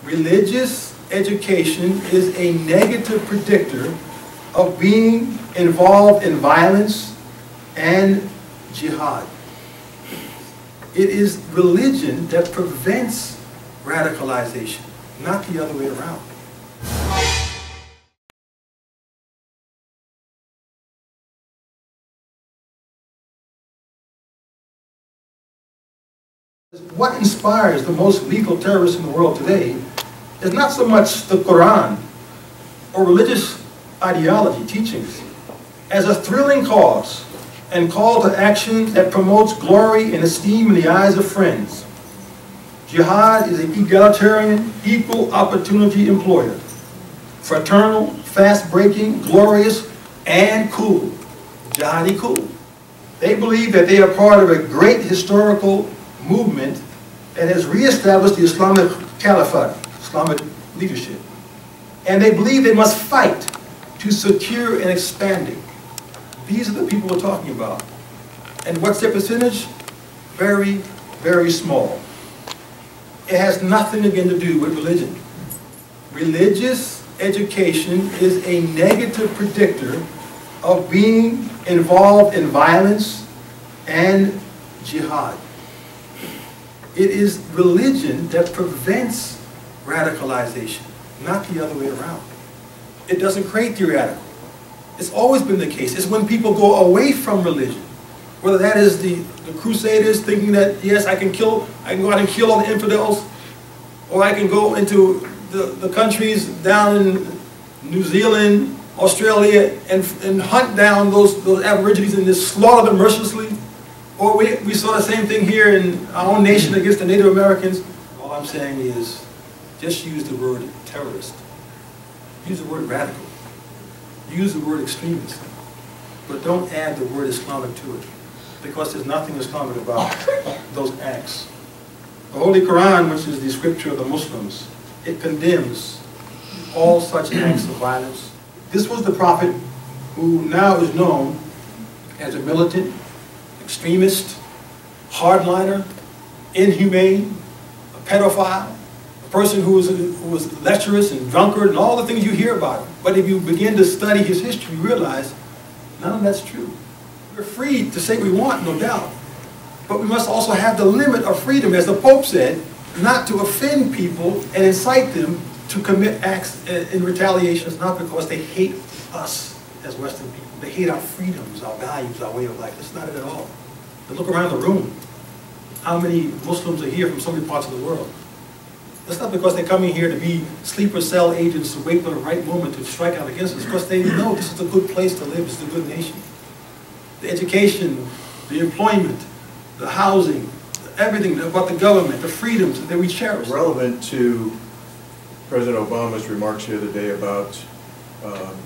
Religious education is a negative predictor of being involved in violence and jihad. It is religion that prevents radicalization, not the other way around. What inspires the most lethal terrorists in the world today is not so much the Quran or religious ideology teachings as a thrilling cause and call to action that promotes glory and esteem in the eyes of friends. Jihad is an egalitarian, equal opportunity employer. Fraternal, fast-breaking, glorious, and cool. Jihadi cool. They believe that they are part of a great historical movement that has reestablished the Islamic Caliphate, Islamic leadership. And they believe they must fight to secure and expand it. These are the people we're talking about. And what's their percentage? Very, very small. It has nothing again to do with religion. Religious education is a negative predictor of being involved in violence and jihad. It is religion that prevents radicalization, not the other way around. It doesn't create the radical. It's always been the case. It's when people go away from religion, whether that is the Crusaders thinking that, yes, I can go out and kill all the infidels, or I can go into the countries down in New Zealand, Australia, and hunt down those Aborigines and just slaughter them mercilessly. Or we saw the same thing here in our own nation against the Native Americans. All I'm saying is, just use the word terrorist. Use the word radical. Use the word extremist. But don't add the word Islamic to it, because there's nothing Islamic about those acts. The Holy Quran, which is the scripture of the Muslims, it condemns all such acts of violence. This was the prophet who now is known as a militant, extremist, hardliner, inhumane, a pedophile, a person who was lecherous and drunkard and all the things you hear about him. But if you begin to study his history, you realize none of that's true. We're free to say what we want, no doubt. But we must also have the limit of freedom, as the Pope said, not to offend people and incite them to commit acts in retaliation. It's not because they hate us as Western people. They hate our freedoms, our values, our way of life. It's not it at all. But look around the room. How many Muslims are here from so many parts of the world? It's not because they're coming here to be sleeper cell agents to wait for the right moment to strike out against us. It's because they know this is a good place to live. It's a good nation. The education, the employment, the housing, everything about the government, the freedoms that we cherish. Relevant to President Obama's remarks the other day about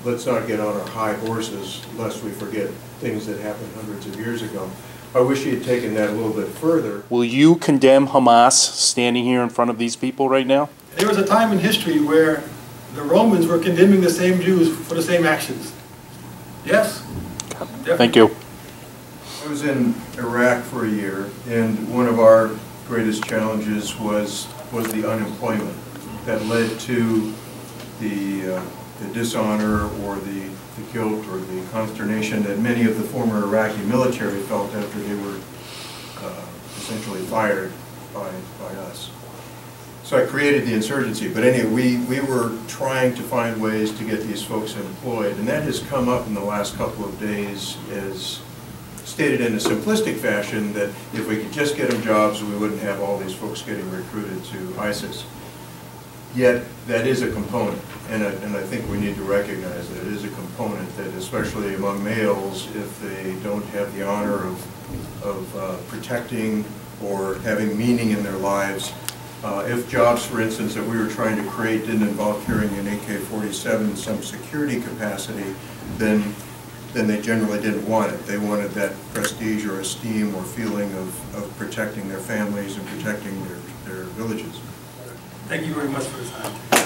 let's not get on our high horses lest we forget things that happened hundreds of years ago. I wish he had taken that a little bit further. Will you condemn Hamas standing here in front of these people right now? There was a time in history where the Romans were condemning the same Jews for the same actions. Yes? Definitely. Thank you. I was in Iraq for a year, and one of our greatest challenges was the unemployment that led to the dishonor or the guilt or the consternation that many of the former Iraqi military felt after they were essentially fired by us. So I created the insurgency. But anyway, we were trying to find ways to get these folks employed, and that has come up in the last couple of days as stated in a simplistic fashion that if we could just get them jobs, we wouldn't have all these folks getting recruited to ISIS. Yet that is a component, and I think we need to recognize that it is a component that, especially among males, if they don't have the honor of protecting or having meaning in their lives, if jobs, for instance, that we were trying to create didn't involve carrying an AK-47 in some security capacity, then they generally didn't want it. They wanted that prestige or esteem or feeling of protecting their families and protecting their villages. Thank you very much for your time.